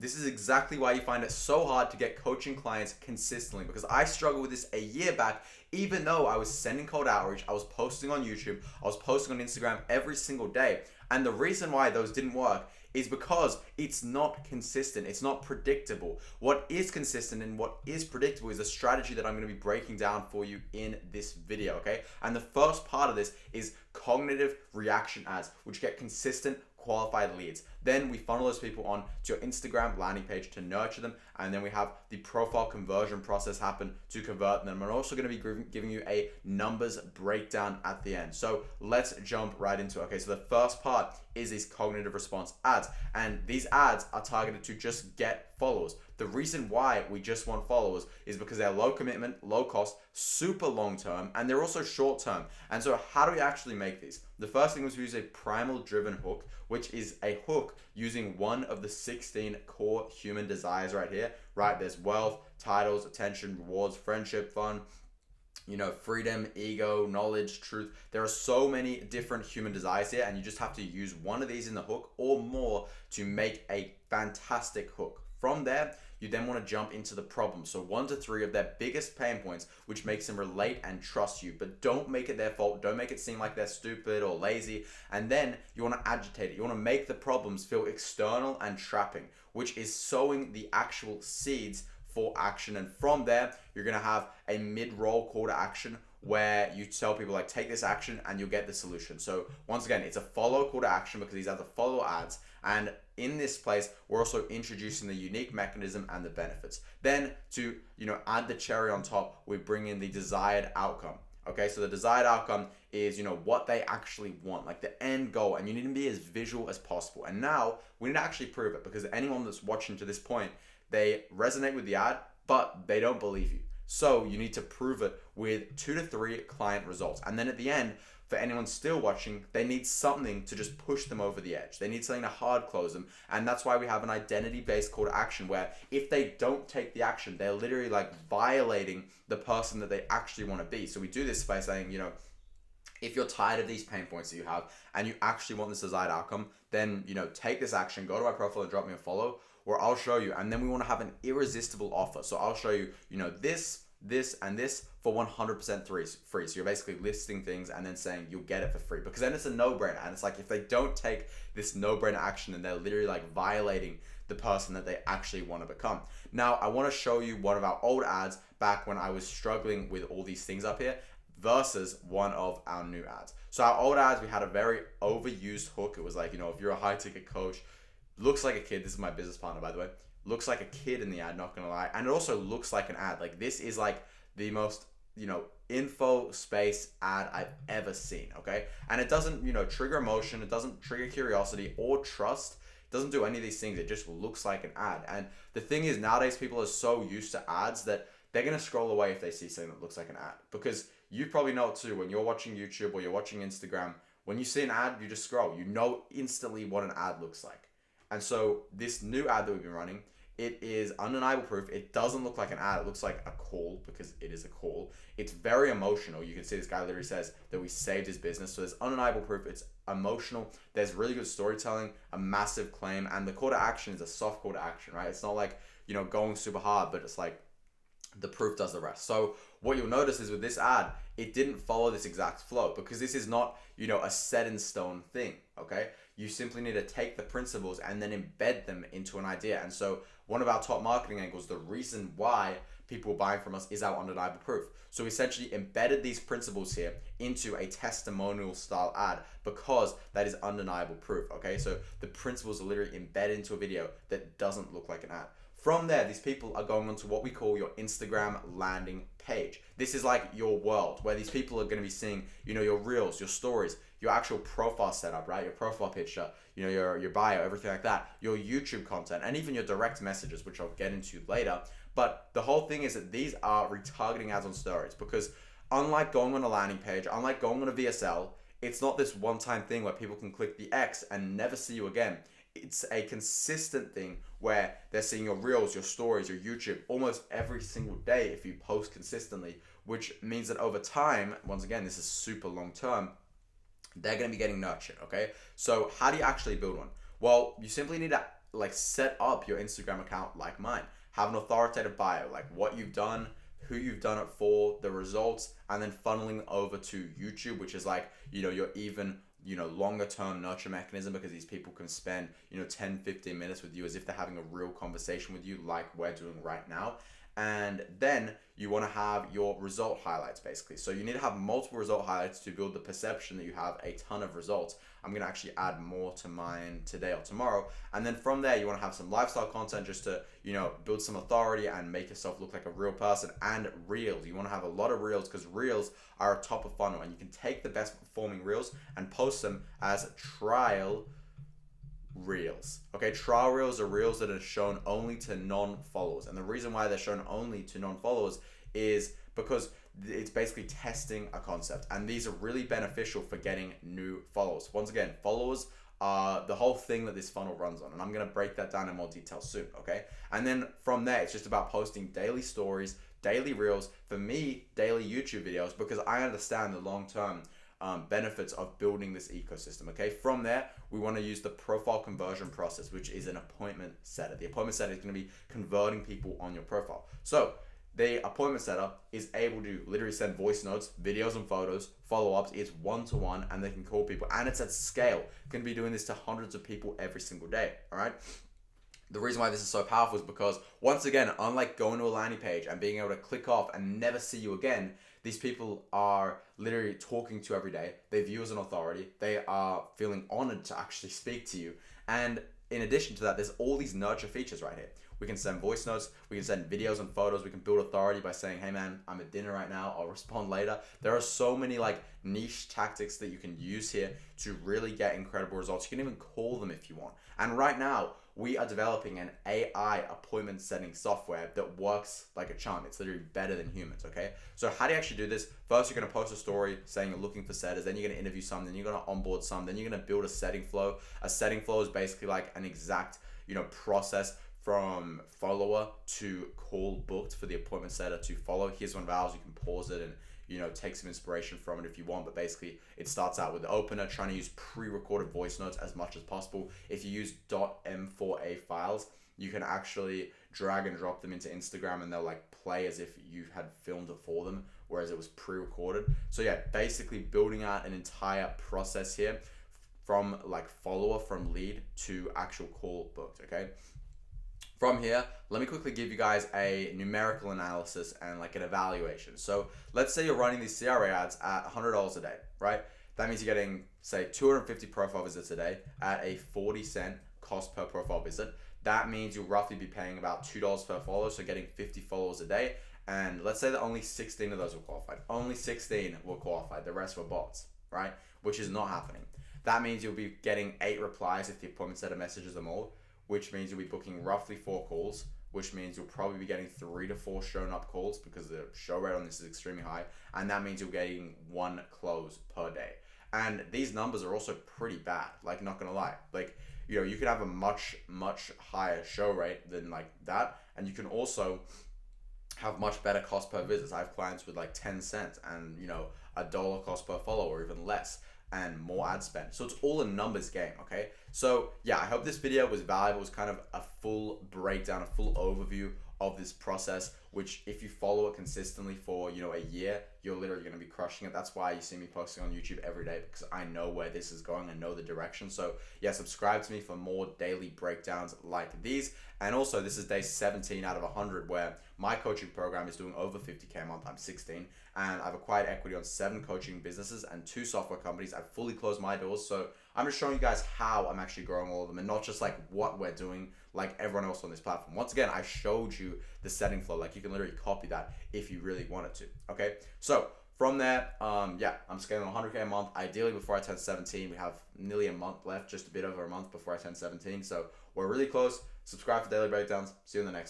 This is exactly why you find it so hard to get coaching clients consistently, because I struggled with this a year back. Even though I was sending cold outreach, I was posting on YouTube, I was posting on Instagram every single day. And the reason why those didn't work is because it's not consistent, it's not predictable. What is consistent and what is predictable is a strategy that I'm going to be breaking down for you in this video, okay? And the first part of this is cognitive reaction ads, which get consistent qualified leads. Then we funnel those people on to your Instagram landing page to nurture them, and then we have the profile conversion process happen to convert them. I'm also going to be giving you a numbers breakdown at the end. So let's jump right into it. Okay, so the first part is these cognitive response ads, and these ads are targeted to just get followers. The reason why we just want followers is because they're low commitment, low cost, super long term, and they're also short term. And so how do we actually make these? The first thing was we use a primal driven hook, which is a hook using one of the 16 core human desires right here, right? There's wealth, titles, attention, rewards, friendship, fun, freedom, ego, knowledge, truth. There are so many different human desires here, and you just have to use one of these in the hook or more to make a fantastic hook. From there, you then want to jump into the problem. So 1 to 3 of their biggest pain points, which makes them relate and trust you, but don't make it their fault. Don't make it seem like they're stupid or lazy. And then you want to agitate it. You want to make the problems feel external and trapping, which is sowing the actual seeds for action. And from there, you're going to have a mid-roll call to action where you tell people like, take this action and you'll get the solution. So once again, it's a follow call to action because these are the follow ads. And in this place, we're also introducing the unique mechanism and the benefits. Then to, add the cherry on top, we bring in the desired outcome. Okay, so the desired outcome is, what they actually want, like the end goal, and you need to be as visual as possible. And now we need to actually prove it, because anyone that's watching to this point, they resonate with the ad, but they don't believe you. So you need to prove it with 2 to 3 client results. And then at the end, for anyone still watching, they need something to just push them over the edge. They need something to hard close them. And that's why we have an identity-based call to action, where if they don't take the action, they're literally like violating the person that they actually want to be. So we do this by saying, if you're tired of these pain points that you have and you actually want this desired outcome, then, take this action, go to my profile and drop me a follow, or I'll show you. And then we want to have an irresistible offer. So I'll show you, this, and this for 100% free. So you're basically listing things and then saying you'll get it for free, because then it's a no-brainer. And it's like, if they don't take this no-brainer action, then they're literally like violating the person that they actually want to become. Now, I want to show you one of our old ads back when I was struggling with all these things up here versus one of our new ads. So our old ads, we had a very overused hook. It was like, if you're a high ticket coach, looks like a kid. This is my business partner, by the way. Looks like a kid in the ad, not gonna lie. And it also looks like an ad. Like, this is like the most, info space ad I've ever seen, okay? And it doesn't, trigger emotion. It doesn't trigger curiosity or trust. It doesn't do any of these things. It just looks like an ad. And the thing is, nowadays people are so used to ads that they're gonna scroll away if they see something that looks like an ad. Because you probably know it too, when you're watching YouTube or you're watching Instagram, when you see an ad, you just scroll. You know instantly what an ad looks like. And so this new ad that we've been running, it is undeniable proof. It doesn't look like an ad. It looks like a call, because it is a call. It's very emotional. You can see this guy literally says that we saved his business. So there's undeniable proof. It's emotional. There's really good storytelling, a massive claim, and the call to action is a soft call to action, right? It's not like, going super hard, but it's like the proof does the rest. So what you'll notice is with this ad, it didn't follow this exact flow, because this is not, a set in stone thing, okay? You simply need to take the principles and then embed them into an idea. And so one of our top marketing angles, the reason why people are buying from us, is our undeniable proof. So we essentially embedded these principles here into a testimonial style ad, because that is undeniable proof, okay? So the principles are literally embedded into a video that doesn't look like an ad. From there, these people are going onto what we call your Instagram landing page. This is like your world, where these people are going to be seeing, your reels, your stories, your actual profile setup, right? Your profile picture, your bio, everything like that, your YouTube content, and even your direct messages, which I'll get into later. But the whole thing is that these are retargeting ads on stories, because unlike going on a landing page, unlike going on a VSL, it's not this one-time thing where people can click the X and never see you again. It's a consistent thing where they're seeing your reels, your stories, your YouTube almost every single day if you post consistently, which means that over time, once again, this is super long term, they're going to be getting nurtured, okay? So how do you actually build one? Well, you simply need to like set up your Instagram account like mine. Have an authoritative bio, like what you've done, who you've done it for, the results, and then funneling over to YouTube, which is like, your even, longer term nurture mechanism, because these people can spend, 10, 15 minutes with you as if they're having a real conversation with you, like we're doing right now. And then you want to have your result highlights, basically. So you need to have multiple result highlights to build the perception that you have a ton of results. I'm going to actually add more to mine today or tomorrow. And then from there, you want to have some lifestyle content just to, build some authority and make yourself look like a real person. And reels. You want to have a lot of reels, because reels are a top of funnel. And you can take the best performing reels and post them as trial reels. Okay, trial reels are reels that are shown only to non-followers. And the reason why they're shown only to non-followers is because it's basically testing a concept, and these are really beneficial for getting new followers. Once again, followers are the whole thing that this funnel runs on, and I'm going to break that down in more detail soon. Okay, and then from there, it's just about posting daily stories, daily reels, for me, daily YouTube videos, because I understand the long-term benefits of building this ecosystem. Okay, from there, we want to use the profile conversion process, which is an appointment setter. The appointment setter is going to be converting people on your profile. So the appointment setter is able to literally send voice notes, videos and photos, follow-ups. It's one-to-one, and they can call people, and it's at scale. Can be doing this to hundreds of people every single day. All right. The reason why this is so powerful is because, once again, unlike going to a landing page and being able to click off and never see you again, these people are literally talking to you every day. They view you as an authority. They are feeling honored to actually speak to you. And in addition to that, there's all these nurture features right here. We can send voice notes, we can send videos and photos, we can build authority by saying, hey man, I'm at dinner right now, I'll respond later. There are so many like niche tactics that you can use here to really get incredible results. You can even call them if you want. And right now, we are developing an AI appointment setting software that works like a charm. It's literally better than humans, okay? So how do you actually do this? First, you're gonna post a story saying you're looking for setters, then you're gonna interview some, then you're gonna onboard some, then you're gonna build a setting flow. A setting flow is basically like an exact, process from follower to call booked for the appointment setter to follow. Here's one of ours. You can pause it and take some inspiration from it if you want, but basically it starts out with the opener, trying to use pre-recorded voice notes as much as possible. If you use .m4a files, you can actually drag and drop them into Instagram, and they'll like play as if you had filmed it for them, whereas it was pre-recorded. So yeah, basically building out an entire process here from like follower, from lead to actual call booked, okay? From here, let me quickly give you guys a numerical analysis and like an evaluation. So let's say you're running these CRA ads at $100 a day, right? That means you're getting, say, 250 profile visits a day at a 40-cent cost per profile visit. That means you'll roughly be paying about $2 per follower, so getting 50 followers a day. And let's say that only 16 of those were qualified. Only 16 were qualified. The rest were bots, right? Which is not happening. That means you'll be getting 8 replies if the appointment setter messages them all, which means you'll be booking roughly 4 calls, which means you'll probably be getting 3 to 4 shown up calls because the show rate on this is extremely high. And that means you're getting 1 close per day. And these numbers are also pretty bad, like not gonna lie. Like, you can have a much, much higher show rate than like that. And you can also have much better cost per visit. I have clients with like 10 cents and, $1 cost per follower or even less, and more ad spend. So it's all a numbers game, okay? So yeah, I hope this video was valuable. It was kind of a full breakdown, a full overview of this process, which if you follow it consistently for, a year, you're literally going to be crushing it. That's why you see me posting on YouTube every day, because I know where this is going. I know the direction. So yeah, subscribe to me for more daily breakdowns like these. And also, this is day 17 out of 100 where my coaching program is doing over 50K a month. I'm 16 and I've acquired equity on 7 coaching businesses and 2 software companies. I've fully closed my doors. So I'm just showing you guys how I'm actually growing all of them, and not just like what we're doing like everyone else on this platform. Once again, I showed you the setting flow. Like, you can literally copy that if you really wanted to. Okay, so from there, yeah, I'm scaling 100K a month. Ideally, before I turn 17, we have nearly a month left, just a bit over a month before I turn 17. So we're really close. Subscribe for daily breakdowns. See you in the next one.